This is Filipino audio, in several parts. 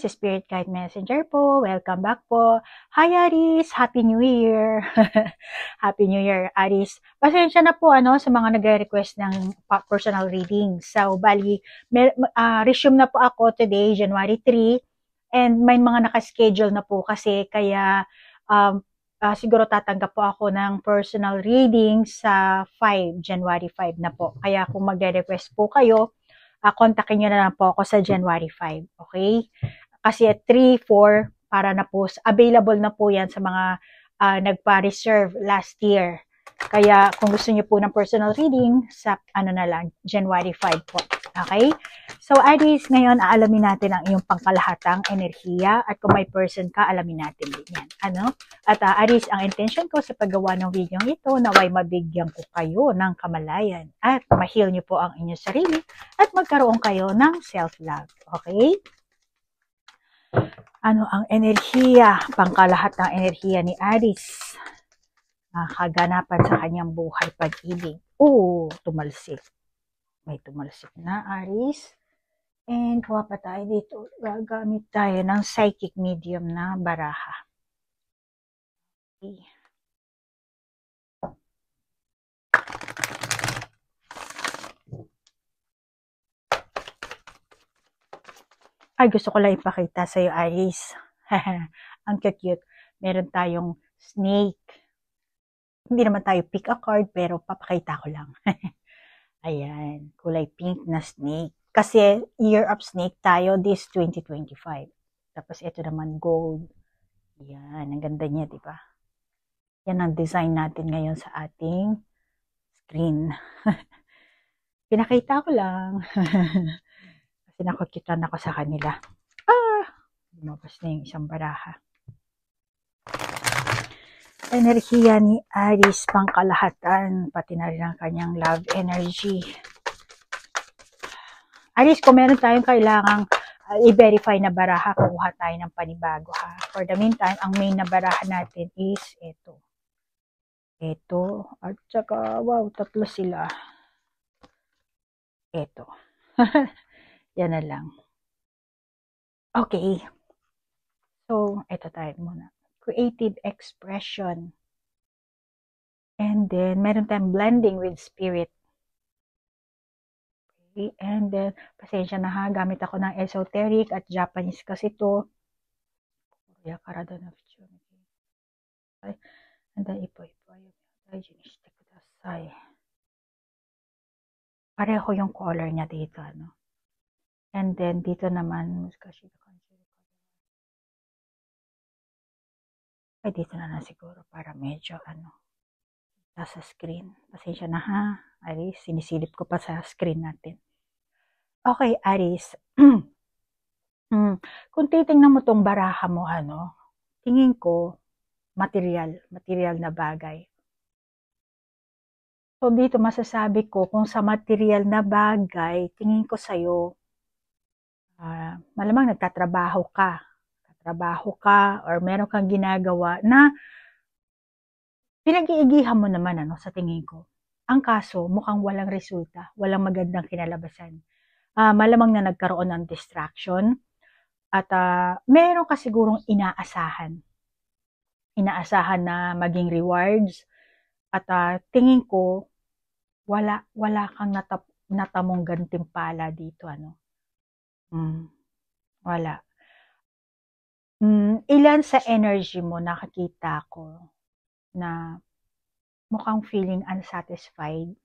Aries, Spirit Guide Messenger po. Welcome back po. Hi Aries, Happy New Year. Happy New Year, Aries. Pasensya na po sa mga nagre-request ng personal reading. So, bali, resume na po ako today, January 3. And may mga nakaschedule na po kasi kaya siguro tatanggap po ako ng personal reading sa January 5 na po. Kaya kung magre-request po kayo, kontakin nyo na lang po ako sa January 5, okay? Kasi at 3, 4, para na po, available na po yan sa mga nagpa-reserve last year. Kaya kung gusto nyo po ng personal reading, sa January 5 po, okay? So, Aries, ngayon aalamin natin ang iyong pangkalahatang enerhiya at kung may person ka, alamin natin din yan. At Aries, ang intention ko sa paggawa ng video ito, naway mabigyan ko kayo ng kamalayan at ma-heal nyo po ang inyong sarili at magkaroon kayo ng self-love. Okay? Ano ang enerhiya, pangkalahatang enerhiya ni Aries? Kaganapan sa kanyang buhay, pag-ibig. Tumalsik. May tumalsik na, Aries. And kuha pa tayo dito. Gagamit tayo ng psychic medium na baraha. Okay. Ay, gusto ko lang ipakita sa iyo, Aries. Ang cute. Meron tayong snake. Hindi naman tayo pick a card, pero papakita ko lang. Ayan, kulay pink na snake. Kasi year of snake tayo this 2025. Tapos ito naman gold. Yan, ang ganda niya, di ba? Yan ang design natin ngayon sa ating screen. Pinakita ko lang. Kasi nakukitan ako sa kanila. Lumabas na yung isang baraha. Enerhiya ni Aries, pangkalahatan, pati na rin ang kanyang love energy. Aries, kung meron tayong kailangang i-verify na baraha, kuha tayo ng panibago ha. For the meantime, ang main na baraha natin is ito. Ito, at saka, wow, tatlo sila. Ito. Yan na lang. Okay. So, ito tayo muna. Creative expression. And then, meron tayong blending with spirit. Okay. And then, pasensya na ha, gamit ako ng esoteric at Japanese kasi ito. Korea karada na opportunity. And then, pareho yung color niya dito, And then, dito naman, ay, dito na siguro para medyo, nasa screen. Pasensya na ha, Aries. Sinisilip ko pa sa screen natin. Okay, Aries. Kung titingnan mo tong baraha mo, tingin ko, material na bagay. So, dito masasabi ko, kung sa material na bagay, tingin ko sa'yo, malamang nagtatrabaho ka or meron kang ginagawa na pinag-iigihan mo naman sa tingin ko. Ang kaso, mukhang walang resulta, walang magandang kinalabasan. Malamang na nagkaroon ng distraction at meron ka sigurong inaasahan na maging rewards at tingin ko wala kang natamong gantimpala dito wala. Ilan sa energy mo nakakita ko na mukhang feeling unsatisfied,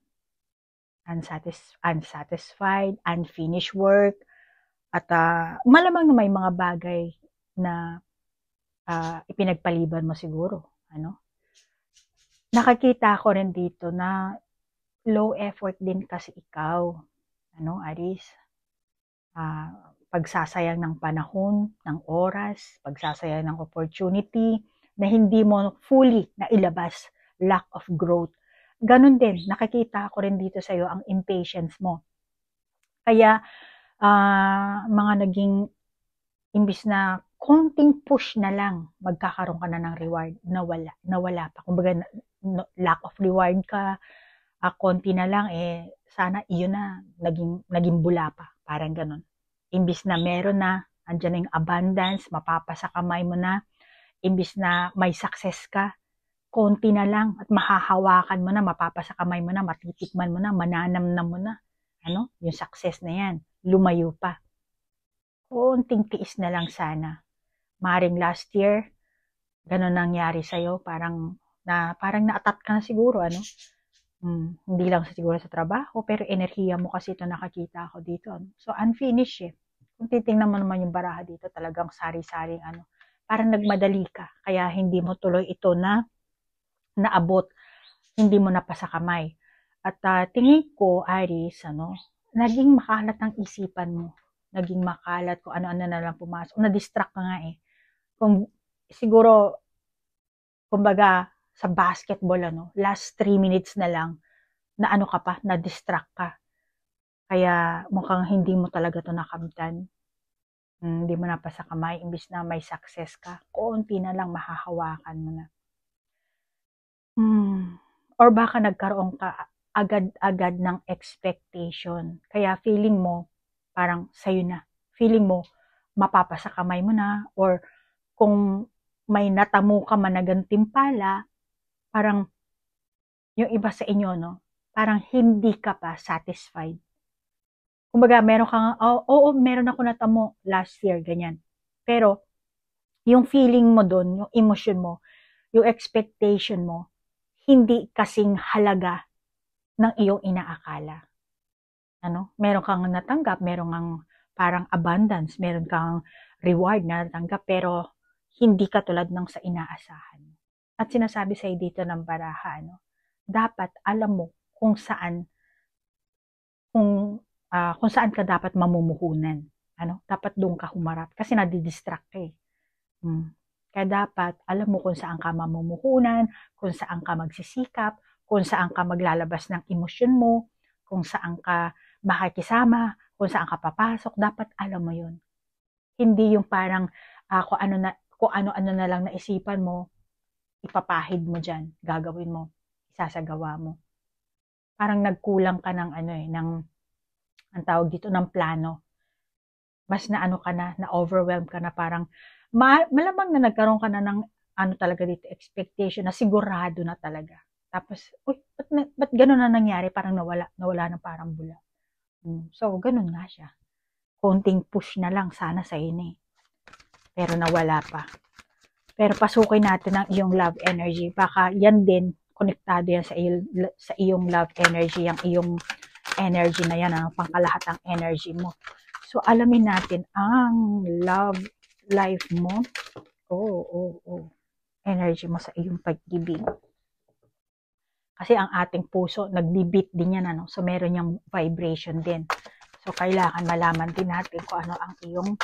unfinished work, at malamang na may mga bagay na ipinagpaliban mo siguro, Nakakita ko rin dito na low effort din kasi ikaw, Aries. Pagsasayang ng panahon, ng oras, pagsasayang ng opportunity na hindi mo fully nailabas, lack of growth. Ganun din, nakikita ko rin dito sa'yo ang impatience mo. Kaya, mga naging, imbis na konting push na lang, magkakaroon ka na ng reward na wala pa. Kumbaga, lack of reward ka, konti na lang, sana iyon na, naging bula pa. Parang ganun. Imbis na meron na, Andyan na yung abundance, mapapasa kamay mo na. Imbis na may success ka, konti na lang at mahahawakan mo na, mapapasa kamay mo na, matitikman mo na, mananamnam mo na. Ano? Yung success na yan, lumayo pa. Konting tiis na lang sana. Maring last year, ganun nangyari sa'yo, parang na-atat ka na siguro, ano? Hindi lang siguro sa trabaho, pero enerhiya mo kasi ito nakakita ako dito. Ano? So, unfinished eh. Kung titingnan mo naman yung baraha dito, talagang sari-saring ano, parang nagmadali ka, kaya hindi mo tuloy ito na naabot, hindi mo napasa kamay. At tingin ko, Aries, ano, naging makalat ang isipan mo. Naging makalat kung ano-ano na lang pumasok. Na-distract ka nga eh. Kung siguro, kumbaga, sa basketball, ano, last 3 minutes na lang, na ano ka pa, na-distract ka. Kaya mukhang hindi mo talaga ito nakamtan. Hindi mo napasa kamay, imbis na may success ka, konti na lang mahahawakan mo na. Or baka nagkaroon ka agad-agad ng expectation. Kaya feeling mo, parang sa'yo na. Feeling mo, mapapasa kamay mo na. Or kung may natamo ka man na gantimpala, parang yung iba sa inyo, no? Parang hindi ka pa satisfied. Kumbaga, meron kang, oo, meron ako natamo last year, ganyan. Pero, yung feeling mo doon, yung emotion mo, yung expectation mo, hindi kasing halaga ng iyong inaakala. Ano? Meron kang natanggap, meron kang parang abundance, meron kang reward na natanggap, pero hindi katulad ng sa inaasahan. At sinasabi sa'yo dito ng baraha, ano? Dapat alam mo kung saan ka dapat mamumuhunan. Ano? Dapat doon ka humarap kasi nadidistract ka eh. Kaya dapat alam mo kung saan ka mamumuhunan, kung saan ka magsisikap, kung saan ka maglalabas ng emosyon mo, kung saan ka makikisama, kung saan ka papasok, dapat alam mo yun. Hindi yung parang kung ano-ano na lang naisipan mo, ipapahid mo dyan, gagawin mo, isasagawa mo. Parang nagkulang ka ng ang tawag dito, ng plano. Mas na ka na overwhelmed ka na, parang malamang na nagkaroon ka na ng talaga dito, expectation na sigurado na talaga. Tapos, ba't gano'n na nangyari? Parang nawala na parang bula. So, gano'n nga siya. Konting push na lang sana sa ini. Pero nawala pa. Pero pasukin natin ang iyong love energy. Baka yan din, konektado yan sa iyong love energy, ang iyong energy na yan, pangkalahatang energy mo. So, alamin natin ang love life mo. Energy mo sa iyong pag-ibig. Kasi ang ating puso, nagbibit din yan, ano? So, meron yung vibration din. So, kailangan malaman din natin kung ano ang iyong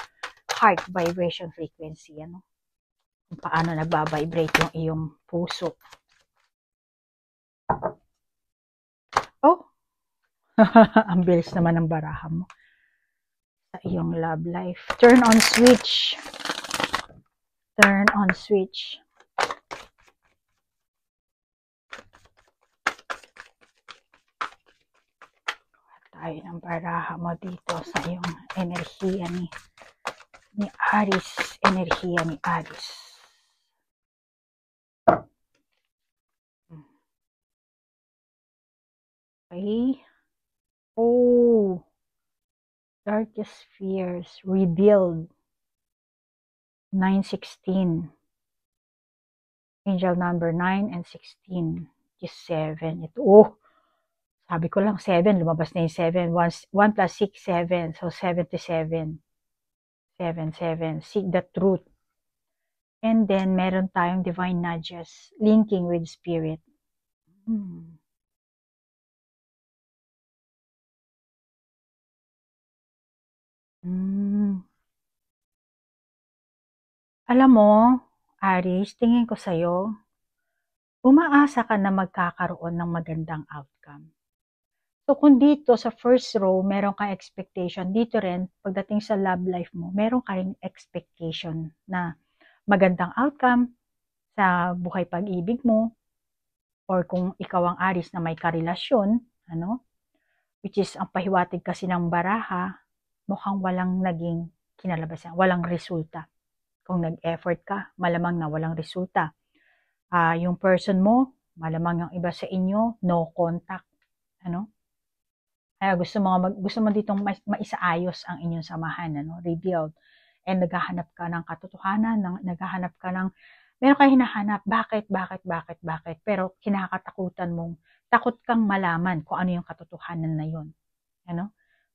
heart vibration frequency, ano? Kung paano nagbabibrate yung iyong puso. Ang bilis naman ng baraha mo. Sa iyong love life. Turn on switch. Turn on switch. Tayo ng baraha mo dito sa iyong enerhiya ni Aries. Enerhiya ni Aries. Okay. Darkest fears revealed. 916. Angel number 9 and 16. Is 7. Ito, sabi ko lang 7, lumabas na yung 7. 1 plus 6, 7. So, 77. 7. Seek the truth. And then, meron tayong divine nudges, linking with spirit. Alam mo, Aries, tingin ko sa'yo, umaasa ka na magkakaroon ng magandang outcome. So, kung dito sa first row, meron kang expectation, dito rin, pagdating sa love life mo, meron ka rin expectation na magandang outcome sa buhay pag-ibig mo, or kung ikaw ang Aries na may karelasyon, which is ang pahiwatig kasi ng baraha, mukhang walang naging kinalabasan. Walang resulta. Kung nag-effort ka, malamang na walang resulta. Yung person mo, malamang yung iba sa inyo, no contact. Ano? Kaya gusto mo ditong maisaayos ang inyong samahan, rebuild. And naghahanap ka ng katotohanan, naghahanap ka ng, meron kayo hinahanap, bakit? Pero kinakatakutan mong, takot kang malaman kung ano yung katotohanan na yun.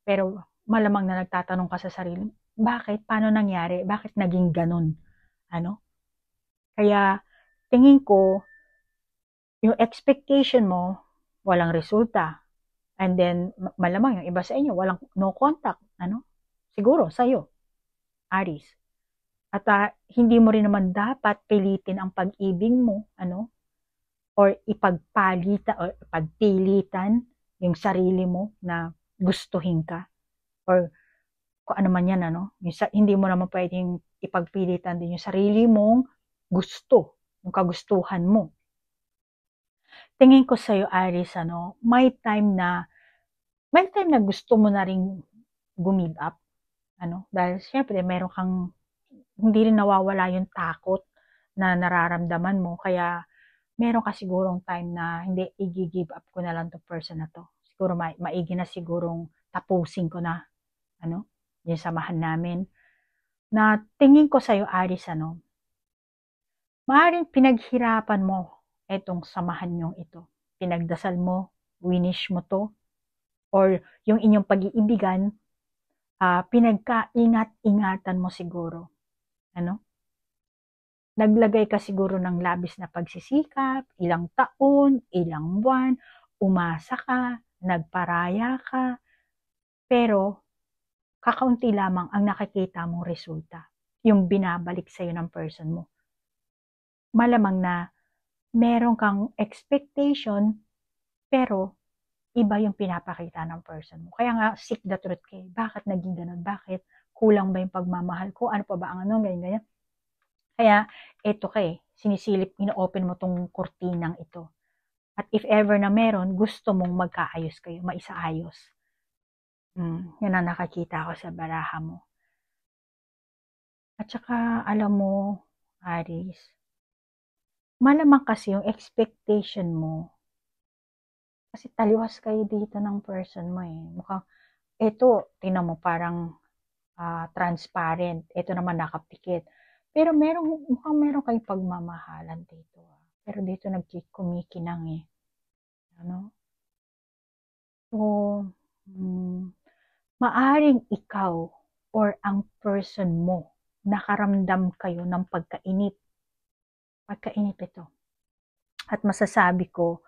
Pero malamang na nagtatanong ka sa sarili, bakit? Paano nangyari? Bakit naging ganun? Kaya tingin ko, yung expectation mo, walang resulta. And then, malamang yung iba sa inyo, walang no contact. Siguro, sa'yo, Aries. At hindi mo rin naman dapat pilitin ang pag-ibig mo, or ipagpilitan yung sarili mo na gustuhin ka. Or kung ano man yan, hindi mo naman pwedeng ipagpilitan din yung sarili mong gusto, yung kagustuhan mo. Tingin ko sa'yo, Aries, may time na gusto mo na rin give up. Dahil syempre, meron kang, hindi rin nawawala yung takot na nararamdaman mo. Kaya, meron ka sigurong time na, hindi, i-give up ko na lang to person na to. Siguro, maigi na sigurong tapusin ko na, yung samahan namin. Na tingin ko sa'yo, Aries, maaaring pinaghirapan mo itong samahan nyong ito. Pinagdasal mo, winish mo to, or yung inyong pag-iibigan, pinagkaingat-ingatan mo siguro. Naglagay ka siguro ng labis na pagsisikap, ilang taon, ilang buwan, umasa ka, nagparaya ka, pero kakaunti lamang ang nakikita mong resulta, yung binabalik sa'yo ng person mo. Malamang na meron kang expectation, pero iba yung pinapakita ng person mo. Kaya nga, seek the truth kayo. Bakit naging ganun? Bakit? Kulang ba yung pagmamahal ko? Ano pa ba ang ganyan? Kaya, eto sinisilip, ino-open mo tong kurtinang ito. At if ever na meron, gusto mong magkaayos kayo, maisaayos. Yan ang nakakita ko sa baraha mo. At saka, alam mo, Aries, malamang kasi yung expectation mo, kasi taliwas kayo dito ng person mo Mukhang, ito, tingnan mo, parang transparent. Ito naman nakapikit. Pero mukhang meron kayong pagmamahalan dito. Pero dito nagkumikinang So, maaring ikaw or ang person mo, nakaramdam kayo ng pagkainip. Pagkainip ito. At masasabi ko,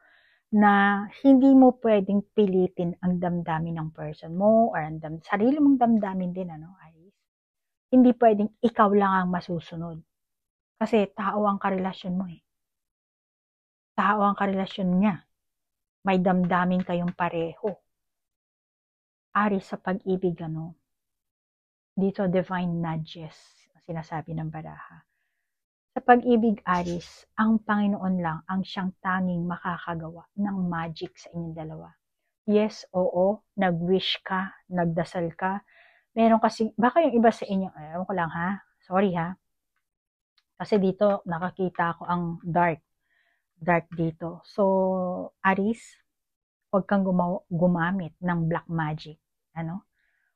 na hindi mo pwedeng pilitin ang damdamin ng person mo or ang sarili mong damdamin din, Aries. Hindi pwedeng ikaw lang ang masusunod. Kasi tao ang karelasyon mo Tao ang karelasyon niya. May damdamin kayong pareho. Aries, sa pag-ibig, dito divine nudges, sinasabi ng baraha. Sa pag-ibig, Aries, ang Panginoon lang ang siyang tanging makakagawa ng magic sa inyong dalawa. Yes, oo, nag-wish ka, nagdasal ka. Meron kasi, baka yung iba sa inyo, ewan ko lang sorry kasi dito nakakita ko ang dark dito. So, Aries, huwag kang gumamit ng black magic,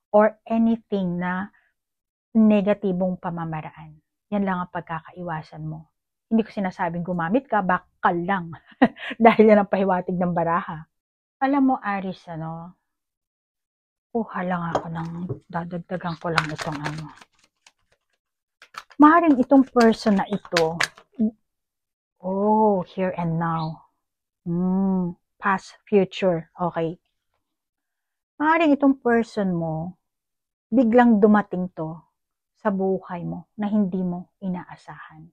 or anything na negatibong pamamaraan. Yan lang ang pagkakaiwasan mo. Hindi ko sinasabing gumamit ka, bakal lang. Dahil yan ang pahiwatig ng baraha. Alam mo, Aries, kuha lang ako dadagdagan ko lang itong Maaaring itong person na ito, here and now. Past, future, okay. Maaaring itong person mo, biglang dumating to sa buhay mo na hindi mo inaasahan.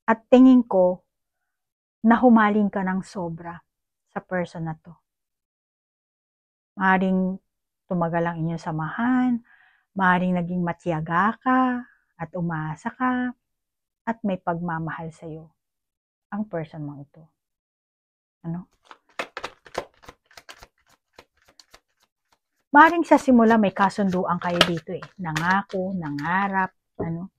At tingin ko, nahumaling ka ng sobra sa person na to. Maaaring tumagal ang inyong samahan, maaaring naging matiyaga ka, at umasa ka, at may pagmamahal sa'yo ang person mo ito. Maring sa simula may kasunduan kayo dito eh. Nangako, nangarap, ano.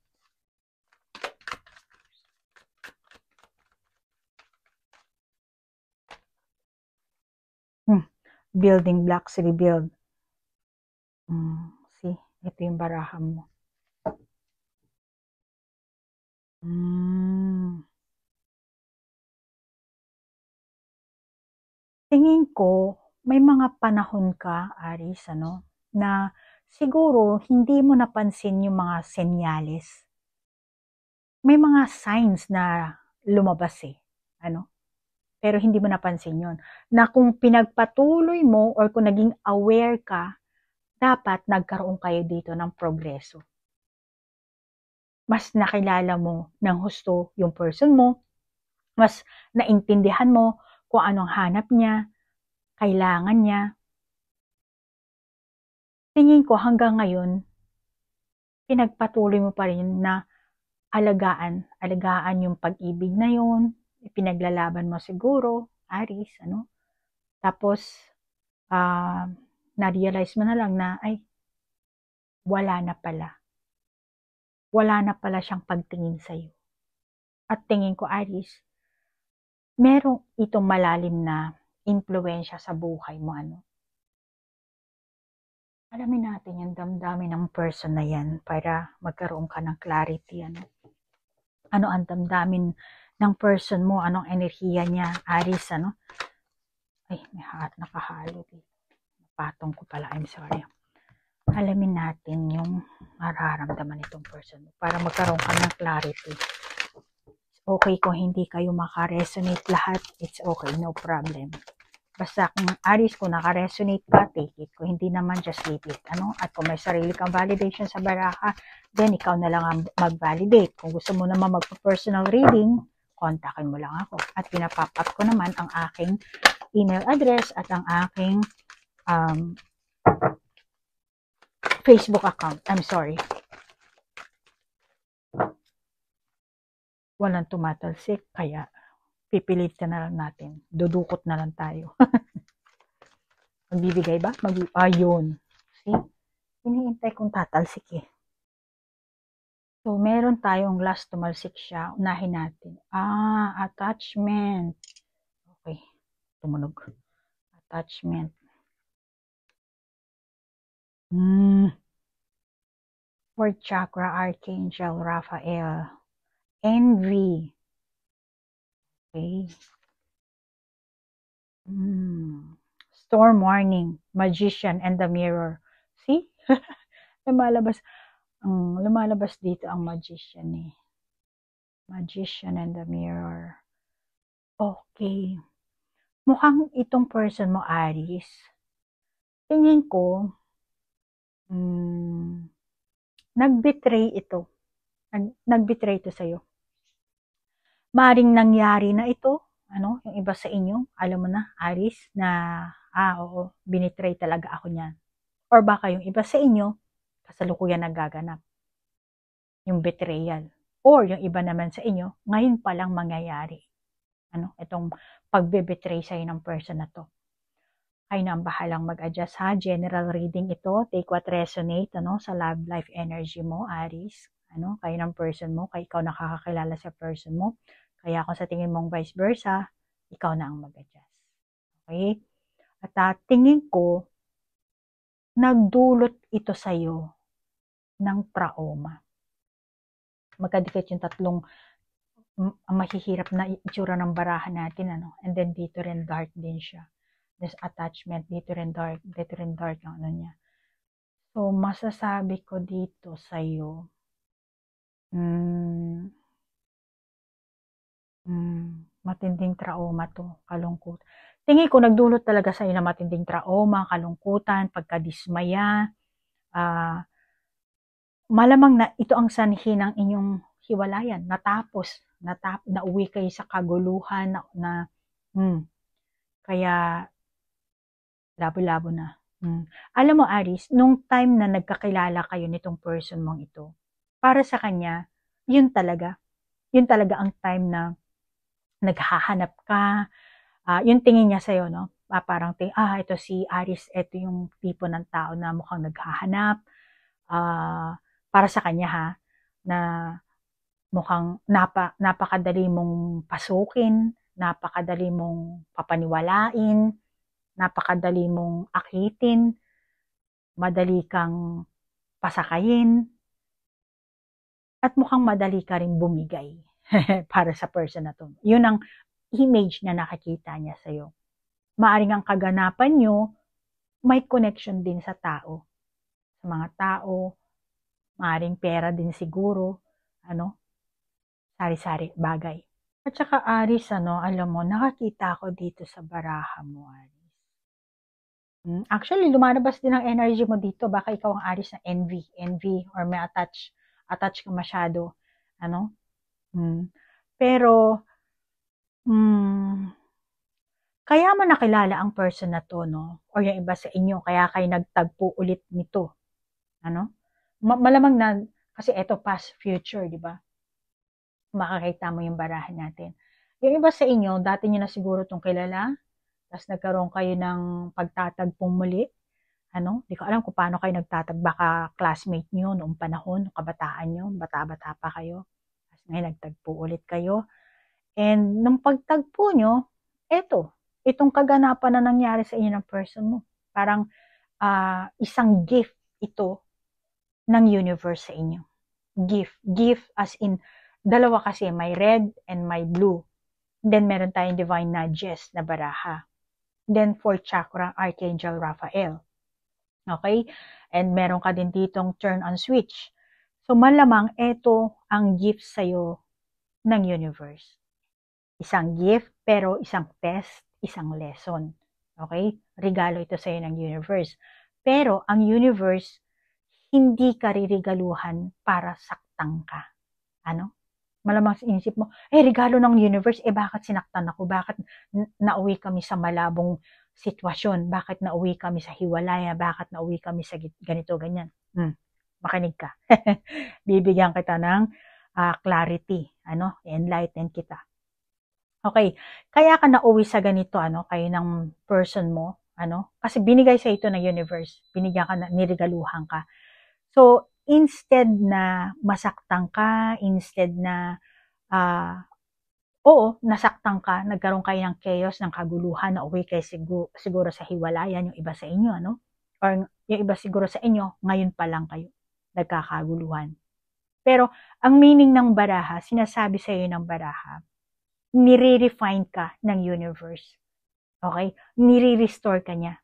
Building blocks, rebuild. See, ito yung barahan mo. Tingin ko, may mga panahon ka, Aris, ano, na siguro hindi mo napansin yung mga senyales. May mga signs na lumabas eh, ano, pero hindi mo napansin yon. Na kung pinagpatuloy mo or kung naging aware ka, dapat nagkaroon kayo dito ng progreso. Mas nakilala mo ng husto yung person mo, mas naintindihan mo kung anong hanap niya, kailangan niya. Tingin ko hanggang ngayon, pinagpatuloy mo pa rin na alagaan yung pag-ibig na yun, ipinaglalaban mo siguro, Aris, ano? Tapos, na-realize mo na lang na, ay, wala na pala. Wala na pala siyang pagtingin sa'yo. At tingin ko, Aris, merong itong malalim na impluwensya sa buhay mo, ano? Alamin natin yung damdamin ng person na yan para magkaroon ka ng clarity, ano? Ano ang damdamin ng person mo, anong enerhiya niya, Aris, ano? Ay, may nakahalo dito. Napatong ko pala, I'm sorry. Alamin natin yung mararamdaman nitong person mo para magkaroon ka ng clarity. Okay kung hindi kayo makaresonate lahat, it's okay, no problem. Basta kung Aris, kung naka-resonate ka, take it. Kung hindi naman, just leave it. Ano? At kung may sarili kang validation sa baraha, then ikaw na lang ang mag-validate. Kung gusto mo naman magpa-personal reading, kontakin mo lang ako. At pinapop-up ko naman ang aking email address at ang aking Facebook account. I'm sorry. Walang tumatalsik, kaya pipilit ka na lang natin. Dudukot na lang tayo. Magbibigay ba? Ayun. See? Hinihintay kong tatalsik eh. So, meron tayong last tumalsik siya. Unahin natin. Attachment. Okay. Tumunog. Attachment. Fourth chakra, Archangel Raphael. Envy. Okay. Storm warning, Magician and the Mirror. See? lumalabas dito ang Magician eh. Magician and the Mirror. Okay. Mukhang itong person mo, Aris, tingin ko, nag-betray ito. Nag-betray ito sa'yo. Maring nangyari na ito, ano, yung iba sa inyo, alam mo na, Aris, na, oo, binitray talaga ako niyan. Or baka yung iba sa inyo, kasalukuyan nagaganap. Yung betrayal. Or yung iba naman sa inyo, ngayon pa lang mangyayari. Ano, itong pagbe-betray sa'yo ng person na to. Kayo na ang bahalang mag-adjust ha. General reading ito. Take what resonate, ano, sa love life energy mo, Aris. Ano, kayo ng person mo, kaya ikaw nakakakilala sa person mo. Kaya kung sa tingin mong vice versa, ikaw na ang mag-adjust. Okay? At tingin ko, nagdulot ito sa'yo ng trauma. Magkadikit yung tatlong mahihirap na itsura ng barahan natin, ano? And then dito rin dark din siya. There's attachment, dito rin dark ang ano niya. So, masasabi ko dito sa'yo, matinding trauma to, kalungkot. Tingin ko, nagdulot talaga sa'yo na matinding trauma, kalungkutan, pagkadismaya. Malamang na ito ang sanhi ng inyong hiwalayan. Nauwi kayo sa kaguluhan kaya labo-labo na. Alam mo, Aris, nung time na nagkakilala kayo nitong person mong ito, para sa kanya, yun talaga ang time na naghahanap ka, yung tingin niya sa'yo, no? parang ito si Aries, ito yung tipo ng tao na mukhang naghahanap, para sa kanya ha, na mukhang napakadali mong pasukin, napakadali mong papaniwalain, napakadali mong akitin, madali kang pasakayin, at mukhang madali ka rin bumigay para sa person na to. Yun ang image na nakikita niya sa'yo. Maaring ang kaganapan nyo, may connection din sa tao. Sa mga tao, maaring pera din siguro, sari-sari bagay. At saka Aris, alam mo, nakakita ko dito sa baraha mo, Aris. Actually, lumalabas din ang energy mo dito. Baka ikaw ang Aris na envy, or may attach ka masyado. Pero, kaya mo nakilala ang person na to, no? Or yung iba sa inyo, kaya kayo nagtagpo ulit nito. Malamang na, kasi eto past future, di ba? Makakita mo yung barahan natin. Yung iba sa inyo, dati nyo na siguro itong kilala, tapos nagkaroon kayo ng pagtatagpong muli. Di ko alam kung paano kayo nagtatag, baka classmate nyo noong panahon, noong kabataan nyo, bata-bata pa kayo. Tapos ngayon nagtagpo ulit kayo. And nung pagtagpo nyo, itong kaganapan na nangyari sa inyo ng person mo. Parang isang gift ito ng universe sa inyo. Gift as in, dalawa kasi, may red and may blue. Then meron tayong divine nudges na baraha. Then fourth chakra, Archangel Raphael. Okay? And meron ka din ditong turn on switch. So malamang ito ang gift sa'yo ng universe. Isang gift, pero isang test, isang lesson. Okay? Regalo ito sa'yo ng universe. Pero ang universe, hindi ka ririgaluhan para saktan ka. Malamang sa inisip mo, regalo ng universe, bakit sinaktan ako? Bakit nauwi kami sa malabong sitwasyon? Bakit nauwi kami sa hiwalaya? Bakit nauwi kami sa ganito, ganyan? Makinig ka. Bibigyan kita ng clarity. Enlighten kita. Okay, kaya ka nauwi sa ganito, kayo ng person mo, kasi binigay sa ito ng universe, binigyan ka na, nirigaluhan ka. So, instead na masaktan ka, instead na, nasaktan ka, nagkaroon kayo ng chaos, ng kaguluhan, nauwi kayo siguro sa hiwalayan, yung iba sa inyo, or yung iba siguro sa inyo, ngayon pa lang kayo, nagkakaguluhan. Pero, ang meaning ng baraha, sinasabi sa iyo ng baraha, nire-refine ka ng universe. Okay? Nire-restore ka niya.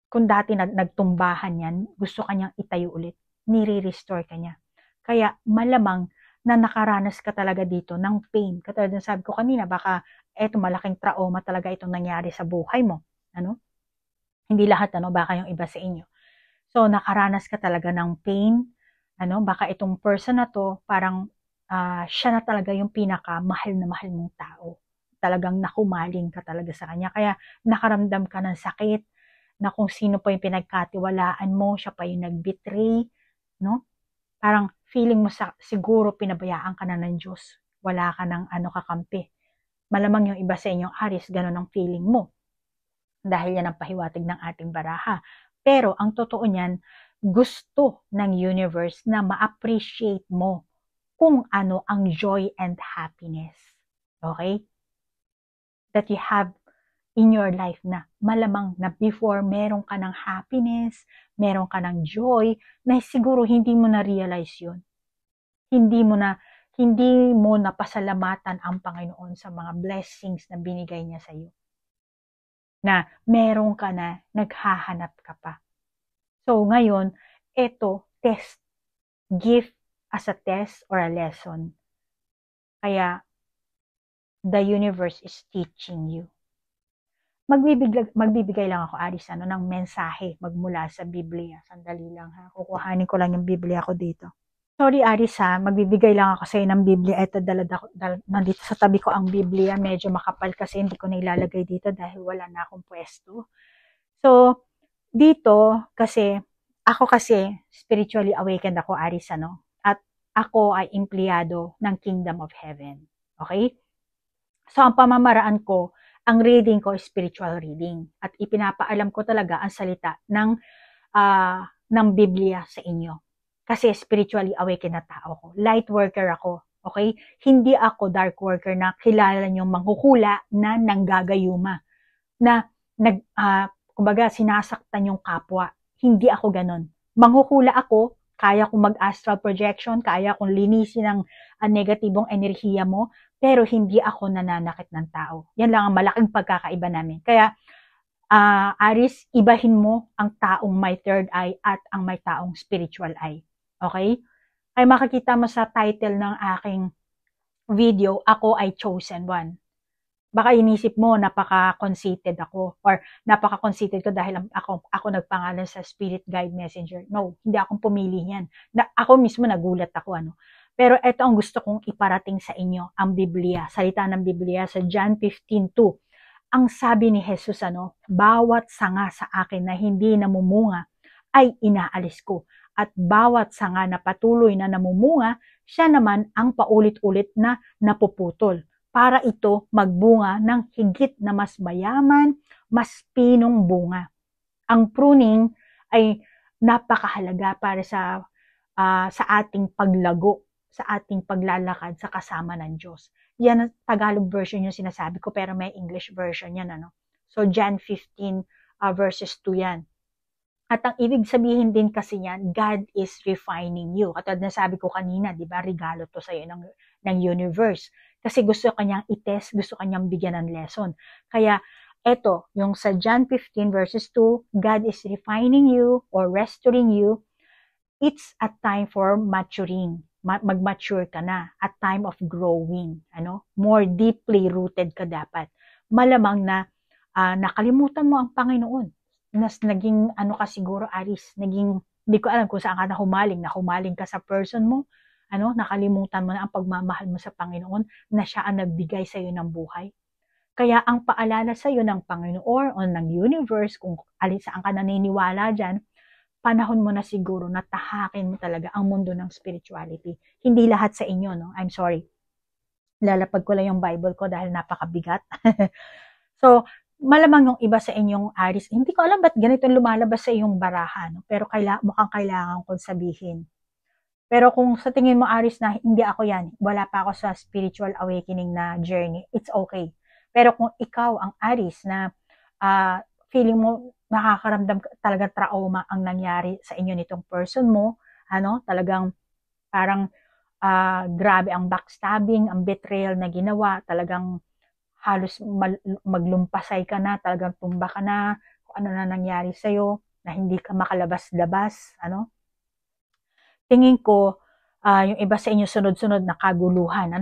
Kung dati nagtumbahan yan, gusto ka niyang itayo ulit. Nire-restore ka niya. Kaya malamang na nakaranas ka talaga dito ng pain. Katulad ng sabi ko kanina, baka malaking trauma talaga itong nangyari sa buhay mo. Hindi lahat, baka yung iba sa inyo. So, nakaranas ka talaga ng pain. Baka itong person na to, parang siya na talaga yung pinaka-mahal na mahal mong tao. Talagang nakumaling ka talaga sa kanya. Kaya nakaramdam ka ng sakit, na kung sino pa yung pinagkatiwalaan mo, siya pa yung nag-betray, Parang feeling mo siguro pinabayaan ka na ng Diyos. Wala ka ng kakampi. Malamang yung iba sa inyong Aries, ganun ang feeling mo. Dahil yan ang pahiwatig ng ating baraha. Pero ang totoo niyan, gusto ng universe na ma-appreciate mo kung ano ang joy and happiness. Okay? That you have in your life na malamang na before meron ka ng happiness, meron ka ng joy, na siguro hindi mo na-realize yun. Hindi mo na pasalamatan ang Panginoon sa mga blessings na binigay niya sa iyo. Na meron ka na, naghahanap ka pa. So ngayon, test. Gift as a test or a lesson. Kaya, the universe is teaching you. Magbibigay lang ako, Aris, ng mensahe magmula sa Biblia. Sandali lang, ha. Kukuhanin ko lang yung Biblia ko dito. Sorry, Aris, ha. Magbibigay lang ako sa'yo ng Biblia. Ito, nandito sa tabi ko ang Biblia. Medyo makapal kasi hindi ko na ilalagay dito dahil wala na akong pwesto. So, dito, ako kasi, spiritually awakened ako, Aris, At ako ay empleyado ng Kingdom of Heaven. Okay? So, ang pamamaraan ko ang reading ko is spiritual reading. At ipinapaalam ko talaga ang salita ng Biblia sa inyo. Kasi spiritually awakened na tao ko. Light worker ako. Okay? Hindi ako dark worker na kilala niyong manghuhula na nanggagayuma. Na kumbaga sinasaktan yung kapwa. Hindi ako ganon. Manghuhula ako, kaya kong mag-astral projection, kaya kong linisin ang negatibong enerhiya mo, pero hindi ako nananakit ng tao. Yan lang ang malaking pagkakaiba namin. Kaya, Aries, ibahin mo ang taong may third eye at ang may taong spiritual eye. Okay? Ay makikita mo sa title ng aking video, ako ay chosen one. Baka inisip mo, napaka-conceited ako or napaka-conceited ko dahil ako nagpangalan sa Spirit Guide Messenger. No, hindi akong pumili yan. Ako mismo nagulat ako. Pero ito ang gusto kong iparating sa inyo, ang Biblia, salita ng Biblia sa John 15:2. Ang sabi ni Jesus, bawat sanga sa akin na hindi namumunga ay inaalis ko. At bawat sanga na patuloy na namumunga, siya naman ang paulit-ulit na napuputol. Para ito magbunga ng higit na mas mayaman, mas pinong bunga. Ang pruning ay napakahalaga para sa ating paglago, sa ating paglalakad sa kasama ng Diyos. Yan ang Tagalog version yung sinasabi ko, pero may English version yan. So, John 15 verses 2 yan. At ang ibig sabihin din kasi yan, God is refining you. Katulad na sabi ko kanina, di ba, regalo to sa'yo ng universe. Kasi gusto kanyang i-test, gusto kanyang bigyan ng lesson. Kaya, eto, yung sa John 15 verses 2, God is refining you or restoring you. It's a time for maturing. Mag-mature ka na. A time of growing. More deeply rooted ka dapat. Malamang na nakalimutan mo ang Panginoon. Naging ka siguro, Aries, hindi ko alam kung saan ka nahumaling ka sa person mo, nakalimutan mo na ang pagmamahal mo sa Panginoon, na siya ang nagbigay sa iyo ng buhay. Kaya ang paalala sa iyo ng Panginoon o ng universe, kung alin saan ka naniniwala dyan, panahon mo na siguro na tahakin mo talaga ang mundo ng spirituality. Hindi lahat sa inyo, I'm sorry. Lalapag ko lang yung Bible ko dahil napakabigat. So, malamang yung iba sa inyong Aries, hindi ko alam ba't ganito lumalabas sa iyong baraha, pero mukhang kailangan kong sabihin. Pero kung sa tingin mo, Aries, na hindi ako yan, wala pa ako sa spiritual awakening na journey, it's okay. Pero kung ikaw ang Aries na feeling mo nakakaramdam talaga trauma ang nangyari sa inyo nitong person mo, talagang parang grabe ang backstabbing, ang betrayal na ginawa, talagang halos maglumpasay ka na, talagang tumba ka na, kung ano na nangyari sa'yo, na hindi ka makalabas-labas, Tingin ko, yung iba sa inyo sunod-sunod na kaguluhan,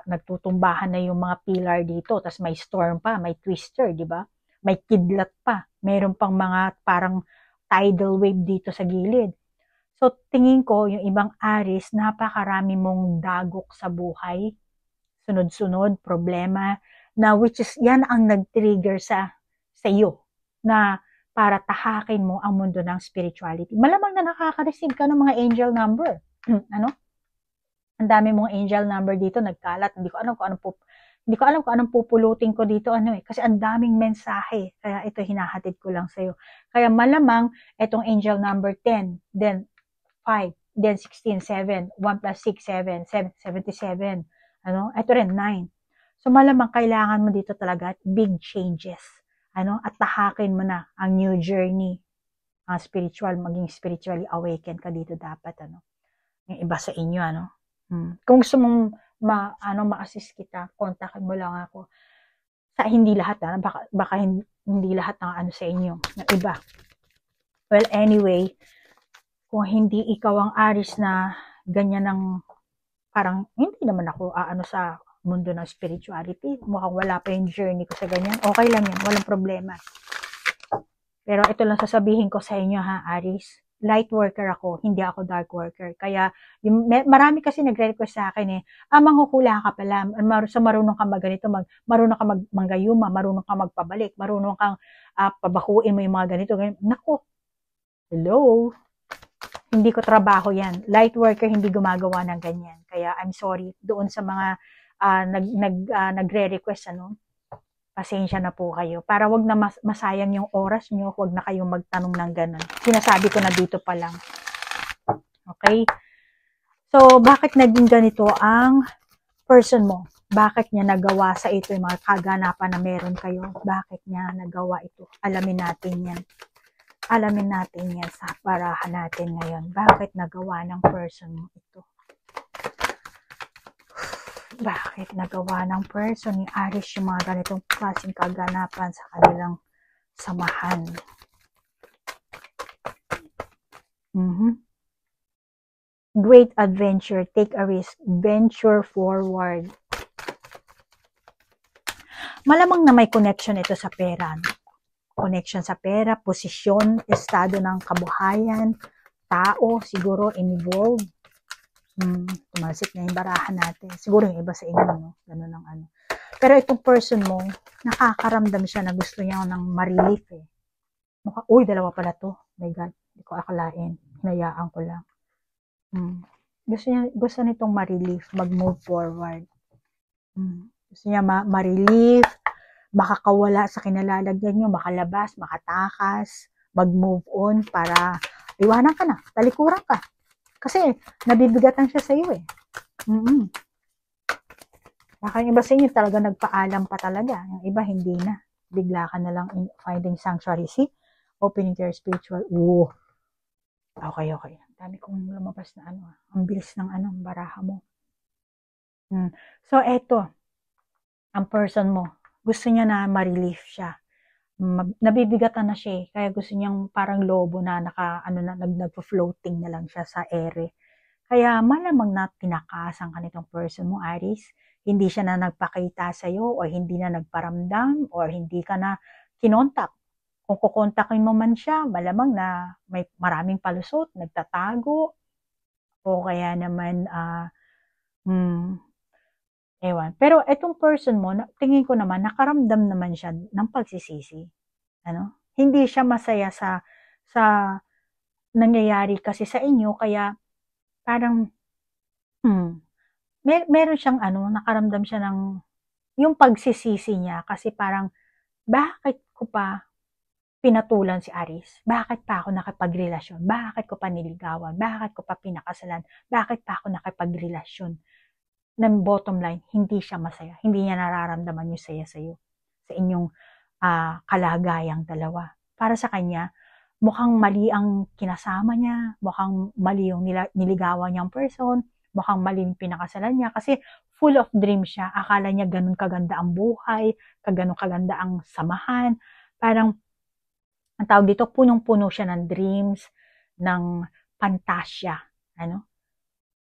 nagtutumbahan na yung mga pillar dito, tas may storm pa, may twister, di ba? May kidlat pa, mayroon pang mga parang tidal wave dito sa gilid. So, tingin ko, yung ibang Aries, napakarami mong dagok sa buhay, sunod-sunod, problema, na which is, yan ang nag-trigger sa iyo, na para tahakin mo ang mundo ng spirituality. Malamang na nakaka-receive ka ng mga angel number. Ang dami mong angel number dito, nagkalat, hindi ko alam kung anong pupulutin ko dito, kasi ang daming mensahe, kaya ito hinahatid ko lang sa'yo. Kaya malamang, itong angel number 10, then 5, then 16, 7, 1 plus 6, 7, 77, ito rin, 9. So, malamang kailangan mo dito talaga big changes. At tahakin mo na ang new journey. Ang spiritual, maging spiritually awakened ka dito dapat, Yung iba sa inyo, Kung gusto mong ma-assist kita, kontakin mo lang ako. Sa hindi lahat, baka hindi lahat ng sa inyo, ng iba. Well, anyway, kung hindi ikaw ang Aries na ganyan ng parang hindi naman ako sa mundo ng spirituality, mukhang wala pa yung journey ko sa ganyan, okay lang yan, walang problema. Pero ito lang sasabihin ko sa inyo, Aries, light worker ako, hindi ako dark worker. Kaya marami kasi nagre-request sa akin manghuhula ka pala, marunong ka magganito, marunong ka manggayuma, marunong ka magpabalik, marunong kang pabakuin mo yung mga ganito. Naku, hello? Hindi ko trabaho yan. Light worker, hindi gumagawa ng ganyan. Kaya I'm sorry doon sa mga nagre-request, Pasensya na po kayo. Para wag na masayang yung oras nyo, wag na kayong magtanong ng ganun. Sinasabi ko na dito pa lang. Okay? So, bakit naging ganito ang person mo? Bakit niya nagawa sa ito yung mga kaganapan na meron kayo? Bakit niya nagawa ito? Alamin natin yan. Alamin natin yan sa barahan natin ngayon. Bakit nagawa ng person mo ito? Bakit nagawa ng person ni Aries yung mga ganitong klaseng kaganapan sa kanilang samahan? Great adventure, take a risk, venture forward. Malamang na may connection ito sa pera. Connection sa pera, posisyon, estado ng kabuhayan, tao, siguro involved. Tumalsik na yung barahan natin. Siguro yung iba sa inyo, no? Ganun ang ano. Pero itong person mo, nakakaramdam siya na gusto niya ng ma-relief eh. Uy, dalawa pala to. My God, hindi ko akalain. Hinayaan ko lang. Gusto nitong ma-relief, mag-move forward. Gusto niya ma-relief, makakawala sa kinalalagyan nyo, makalabas, makatakas, mag-move on para iwanan ka na, talikuran ka. Kasi nabibigatan siya sa iyo eh. Baka yung iba sa inyo talaga nagpaalam pa talaga. Yung iba hindi na. Bigla ka na lang finding sanctuary. See? Opening your spiritual. Okay. Dami kong lumabas na ano. Ang bilis ng ano, baraha mo. So, eto. Ang person mo. Gusto niya na ma-relief siya. Nabibigatan na siya eh. Kaya gusto niyang parang lobo na nagpo-floating na lang siya sa ere. Kaya malamang na tinakasan ka nitong person mo, Aries. Hindi siya na nagpakita sa'yo o hindi na nagparamdam o hindi ka na kinontak. Kung kukontakin mo man siya, malamang na may maraming palusot, nagtatago, o kaya naman, ewan. Pero itong person mo, tingin ko naman, nakaramdam naman siya ng pagsisisi. Ano? Hindi siya masaya sa nangyayari kasi sa inyo, kaya parang, meron siyang nakaramdam siya ng, yung pagsisisi niya, kasi parang, bakit ko pa pinatulan si Aries? Bakit pa ako nakipagrelasyon? Bakit ko pa niligawan? Bakit ko pa pinakasalan? Bakit pa ako nakipagrelasyon? Ng bottom line, hindi siya masaya. Hindi niya nararamdaman yung saya sa'yo. Sa inyong kalagayang dalawa. Para sa kanya, mukhang mali ang kinasama niya, mukhang mali yung niligawan niyang person, mukhang mali yung pinakasalan niya, kasi full of dreams siya. Akala niya ganun kaganda ang buhay, ganun kaganda ang samahan. Parang, ang tawag dito, punong-puno siya ng dreams, ng fantasya.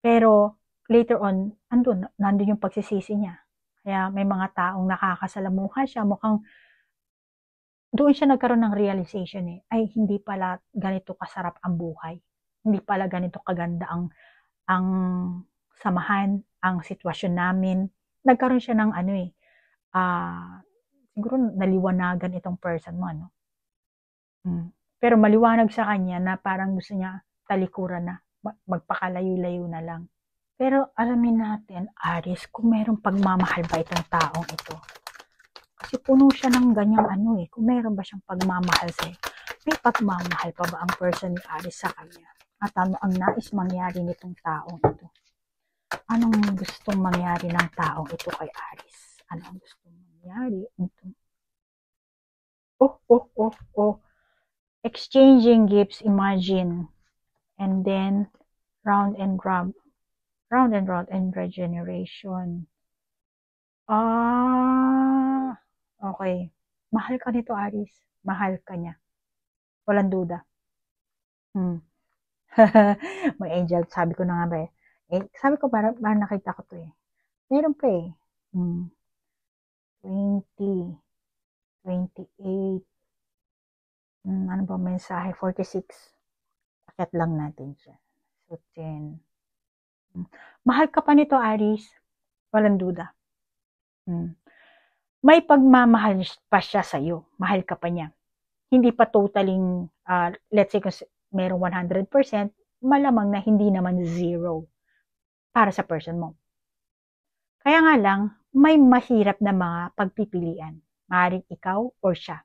Pero, later on, nandun yung pagsisisi niya. Kaya may mga taong nakakasalamuha siya, mukhang doon siya nagkaroon ng realization eh, ay hindi pala ganito kasarap ang buhay. Hindi pala ganito kaganda ang samahan, ang sitwasyon namin. Nagkaroon siya ng siguro naliwanagan itong person mo, Pero maliwanag sa kanya na parang gusto niya talikuran na, magpakalayo-layo na lang. Pero alamin natin, Aries, kung mayroong pagmamahal ba itong taong ito. Kasi puno siya ng ganyang kung meron ba siyang pagmamahal sa'yo. May pagmamahal pa ba ang person ni Aries sa kanya? At ano ang nais mangyari nitong taong ito? Anong gustong mangyari ng taong ito kay Aries? Anong gustong mangyari ito? Exchanging gifts, imagine. And then, round and round and regeneration. Okay. Mahal ka nito, Aries. Mahal ka niya. Walang duda. May angel. Sabi ko na nga ba eh. Sabi ko parang nakita ko to eh. Meron pa eh. 20, 28, ano ba mensahe? 46. Akit lang natin siya. So, 10. Mahal ka pa nito, Aries. Walang duda. May pagmamahal pa siya sa'yo. Mahal ka pa niya. Hindi pa totaling, let's say, kung merong 100%, malamang na hindi naman 0 para sa person mo. Kaya nga lang, may mahirap na mga pagpipilian. Maaaring ikaw or siya.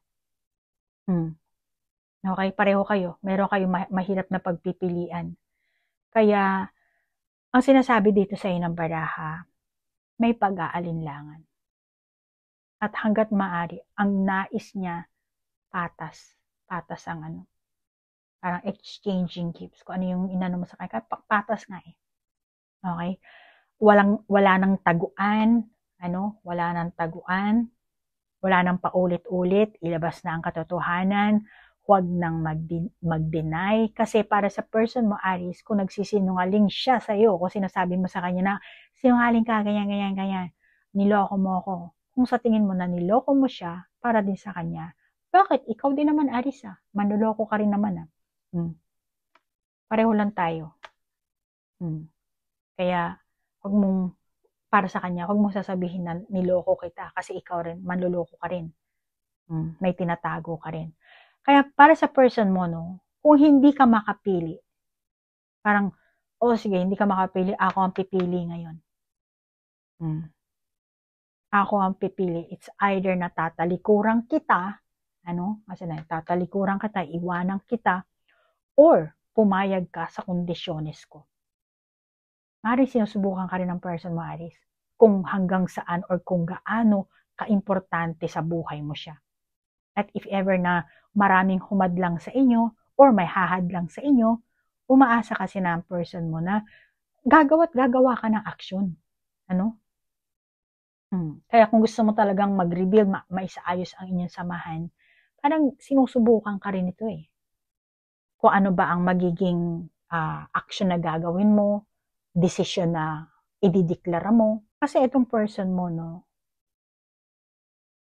Okay, pareho kayo. Meron kayong mahirap na pagpipilian. Kaya, ang sinasabi dito sa ng baraha, may pag-aalinlangan. At hanggat maaari, ang nais niya, patas. Patas ang parang exchanging gifts. Kung ano yung inano mo sa kanya, patas nga eh. Okay? Wala nang taguan, wala nang taguan, wala nang paulit-ulit, ilabas na ang katotohanan, huwag nang mag-deny. Kasi para sa person mo, Aries, kung nagsisinungaling siya sa'yo, kung sinasabi mo sa kanya na, sinungaling ka, ganyan, niloko mo ako. Kung sa tingin mo na niloko mo siya, para din sa kanya, bakit? Ikaw din naman, Aries, manloloko ka rin naman, Pareho lang tayo. Kaya, para sa kanya, huwag mong sasabihin na niloko kita, kasi ikaw rin, manloloko ka rin. May tinatago ka rin. Kaya para sa person mo, kung hindi ka makapili, parang, sige, hindi ka makapili, ako ang pipili ngayon. Ako ang pipili. It's either na tatalikuran kita, tatalikuran kita, iwanan kita, or pumayag ka sa kondisyones ko. Maaaring sinusubukan ka rin ng person mo, Aries, kung hanggang saan or kung gaano ka-importante sa buhay mo siya. At if ever na maraming humadlang sa inyo or may hahadlang sa inyo, umaasa kasi na ang person mo na gagawa ka ng aksyon. Kaya kung gusto mo talagang mag-rebuild, maisaayos ang inyong samahan, parang sinusubukan ka rin ito eh. Kung ano ba ang magiging action na gagawin mo, decision na idideklara mo. Kasi itong person mo,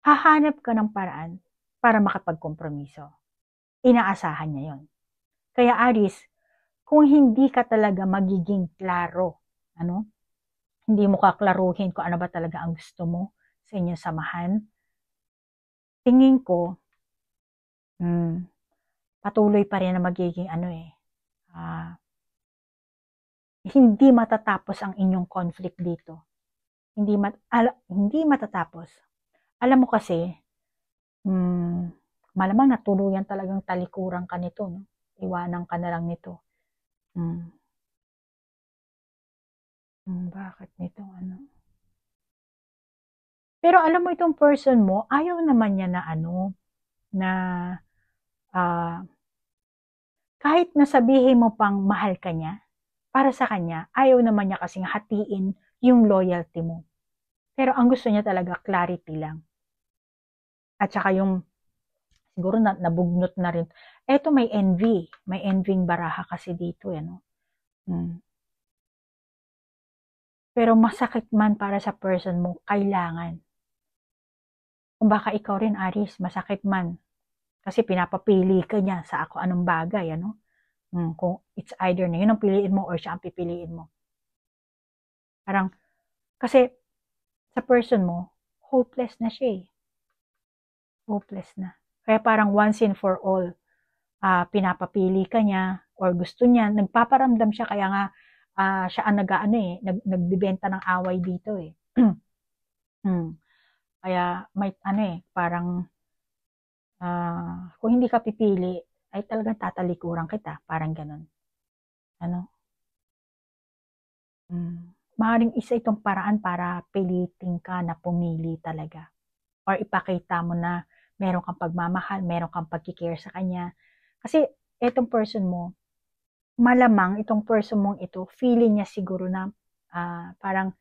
hahanap ka ng paraan para makapagkompromiso. Inaasahan niya yon. Kaya Aries, kung hindi ka talaga magiging klaro, hindi mo kaklaruhin kung ano ba talaga ang gusto mo sa inyong samahan, tingin ko, patuloy pa rin na magiging hindi matatapos ang inyong conflict dito. Hindi matatapos. Alam mo kasi, malamang natuluyan talagang talikuran ka nito, iwanan ka na lang nito. Bakit nito, Pero alam mo itong person mo, ayaw naman niya na kahit nasabihin mo pang mahal ka niya, para sa kanya, ayaw naman niya kasing hatiin yung loyalty mo. Pero ang gusto niya talaga, clarity lang. At saka yung, siguro nabugnot na rin. Eto may envy. May envying baraha kasi dito. Pero masakit man para sa person mo, kailangan. Kung baka ikaw rin, Aries, masakit man. Kasi pinapapili ka niya sa ako anong bagay, kung it's either na yun ang piliin mo or siya ang pipiliin mo. Parang, kasi sa person mo, hopeless na siya eh. Hopeless na. Kaya parang once and for all, pinapapili ka niya or gusto niya, nagpaparamdam siya, kaya nga siya ang nagbibenta ng away dito eh. Kaya may parang kung hindi ka pipili, ay talagang tatalikuran kita, parang ganun. Maaaring isa itong paraan para pilitin ka na pumili talaga. Or ipakita mo na meron kang pagmamahal, meron kang pagkikare sa kanya. Kasi itong person mo, malamang itong person mong ito, feeling niya siguro na parang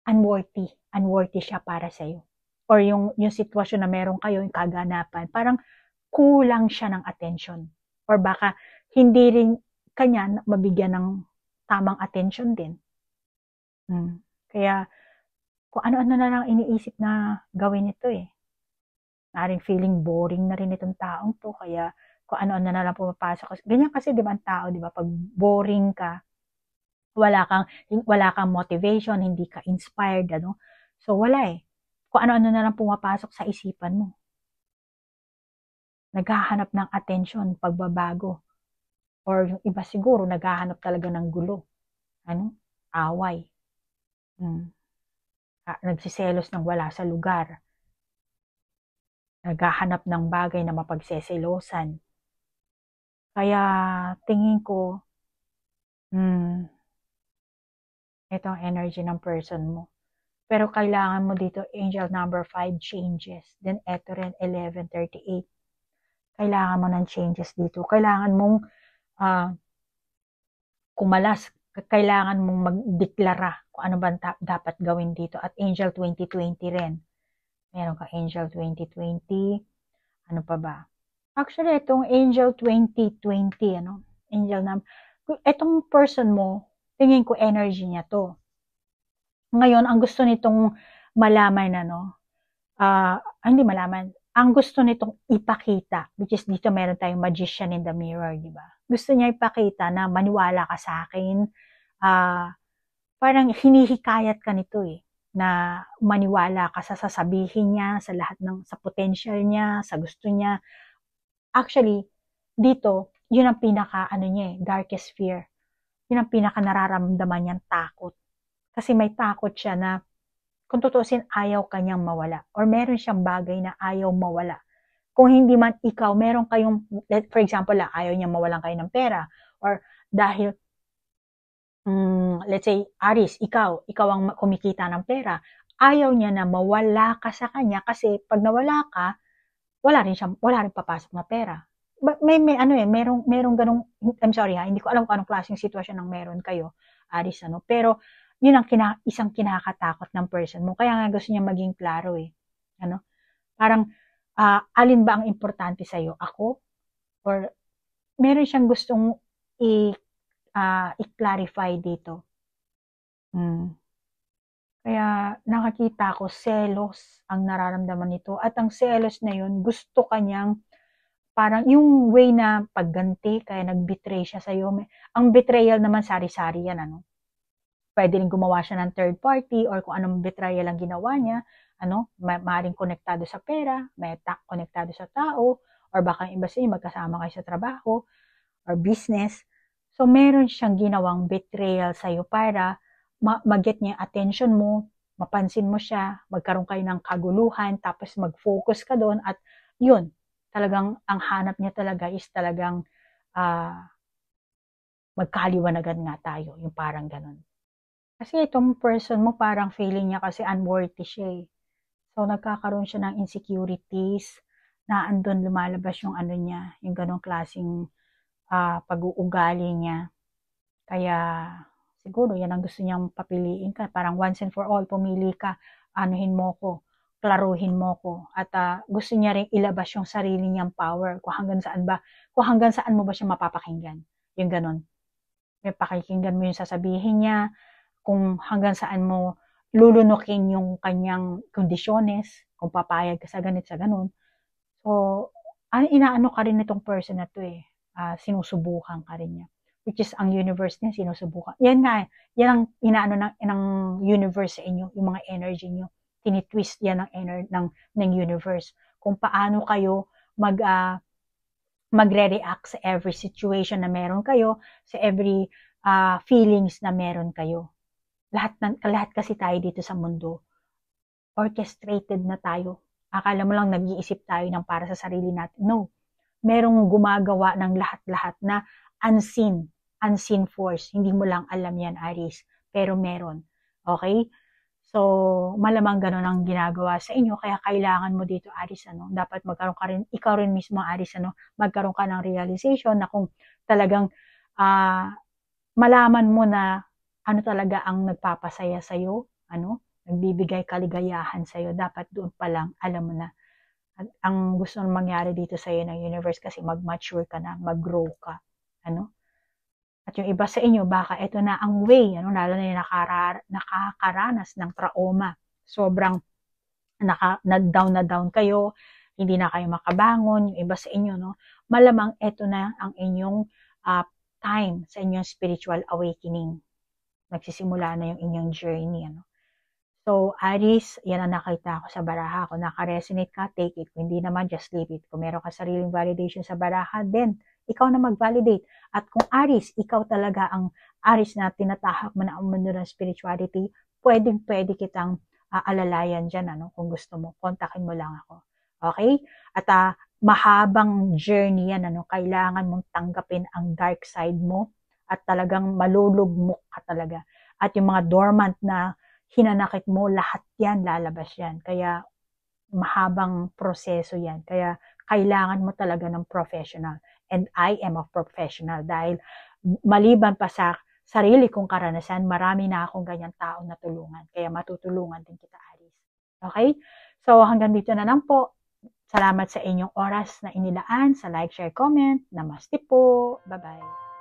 unworthy siya para sa'yo. Or yung sitwasyon na meron kayo, yung kaganapan, parang kulang siya ng attention. Or baka hindi rin kanya mabigyan ng tamang attention din. Kaya kung ano-ano na lang iniisip na gawin ito eh. Maaaring feeling boring na rin itong taong to, kaya kung ano-ano na lang pumapasok. Ganyan kasi 'di ba ang tao, 'di ba? Pag boring ka, wala kang motivation, hindi ka inspired, So wala eh. Kung ano-ano na lang pumapasok sa isipan mo. Naghahanap ng attention, pagbabago. Or yung iba siguro naghahanap talaga ng gulo. Away. Nagsiselos ng wala sa lugar. naghahanap ng bagay na mapagseselosan. Kaya tingin ko, ito ang energy ng person mo. Pero kailangan mo dito, angel number 5, changes. Then eto rin, 1138. Kailangan mo ng changes dito. Kailangan mong kumalas. Kailangan mong magdeklara kung ano ba dapat gawin dito. At angel 2020 rin. Meron ka angel 2020. Ano pa ba? Actually, itong angel 2020, angel itong person mo, tingin ko energy niya to. Ngayon, ang gusto nitong malaman, hindi malaman, ang gusto nitong ipakita, which is dito meron tayong magician in the mirror, di ba? Gusto niya ipakita na maniwala ka sa akin, parang hinihikayat ka nito na maniwala ka sa sasabihin niya, sa lahat sa potential niya, sa gusto niya. Actually, dito, yun ang pinaka, darkest fear. Yun ang pinaka nararamdaman niyang takot. Kasi may takot siya na, kung tutusin, ayaw kanyang mawala. Or meron siyang bagay na ayaw mawala. Kung hindi man ikaw, meron kayong, for example, ayaw niya mawalan kayo ng pera. Or dahil, let's say, Aris, ikaw ang kumikita ng pera. Ayaw niya na mawala ka sa kanya kasi pag nawala ka, wala rin papasok na pera. But merong ganung, I'm sorry hindi ko alam kung anong klaseng sitwasyon ang meron kayo, Aris, pero yun ang isang kinakatakot ng person mo. Kaya nga gusto niya maging klaro Parang, alin ba ang importante sa'yo? Ako? Or, meron siyang gustong i-clarify dito. Kaya, nakakita ko, selos ang nararamdaman nito. At ang selos na yun, gusto kanyang, parang yung way na pagganti, kaya nag-betray siya sa'yo. Ang betrayal naman, sari-sari yan, Pwede rin gumawa siya ng third party or kung anong betrayal ang ginawa niya, maaaring konektado sa pera, may konektado sa tao, or baka iba sa inyo, magkasama kayo sa trabaho or business. So, meron siyang ginawang betrayal sa'yo para mag-get niya attention mo, mapansin mo siya, magkaroon kayo ng kaguluhan, tapos mag-focus ka doon at yun, talagang ang hanap niya talaga is talagang magkaliwanagan nga tayo, yung parang ganun. Kasi itong person mo parang feeling niya kasi unworthy siya So, nagkakaroon siya ng insecurities na andun lumalabas yung niya, yung ganong klaseng pag-uugali niya. Kaya, siguro, yan ang gusto niyang papiliin ka. Parang once and for all, pumili ka, anuhin mo ko, klaruhin mo ko. At gusto niya rin ilabas yung sarili niyang power. Kung hanggang saan mo ba siya mapapakinggan. Yung ganon. May pakikinggan mo yung sasabihin niya, kung hanggang saan mo lulunukin yung kanyang kondisyones, kung papayag ka sa ganit sa ganun. So, inaano ka rin itong person na to sinusubukan ka rin niya. Which is, ang universe niya sinusubukan. Yan ang inaano ng universe sa inyo, yung mga energy niyo. Tinitwist yan ng universe. Kung paano kayo magre-react sa every situation na meron kayo, sa every feelings na meron kayo. Lahat kasi tayo dito sa mundo, orchestrated na tayo. Akala mo lang nag-iisip tayo ng para sa sarili natin. No. Merong gumagawa ng lahat-lahat na unseen force. Hindi mo lang alam yan, Aries. Pero meron. Okay? So, malamang ganun ang ginagawa sa inyo. Kaya kailangan mo dito, Aries, dapat magkaroon ka rin, ikaw rin mismo, Aries, magkaroon ka ng realization na kung talagang malaman mo na talaga ang nagpapasaya sa'yo, nagbibigay kaligayahan sa'yo, dapat doon pa lang, alam mo na, ang gusto mangyari dito sa'yo ng universe kasi mag-mature ka na, mag-grow ka, At yung iba sa inyo, baka ito na ang way, lalo na yung nakakaranas ng trauma, sobrang nag-down na down kayo, hindi na kayo makabangon, yung iba sa inyo, malamang ito na ang inyong time sa inyong spiritual awakening. Nagsisimula na yung inyong journey. So, Aries, yan ang nakita ko sa baraha. Kung naka-resonate ka, take it. Kung hindi naman, just leave it. Kung meron ka sariling validation sa baraha, then, ikaw na mag-validate. At kung Aries, ikaw talaga ang Aries na tinatahak mo na ang mundo ng spirituality, pwede kitang alalayan dyan, kung gusto mo. Kontakin mo lang ako. Okay? At mahabang journey yan, ano, kailangan mong tanggapin ang dark side mo at talagang malulugmok ka talaga. At yung mga dormant na hinanakit mo, lahat yan, lalabas yan. Kaya mahabang proseso yan. Kaya kailangan mo talaga ng professional. And I am a professional dahil maliban pa sa sarili kong karanasan, marami na akong ganyan tao na tulungan. Kaya matutulungan din kita, Aris. Okay? So hanggang dito na lang po. Salamat sa inyong oras na inilaan, sa like, share, comment. Namaste po. Bye-bye.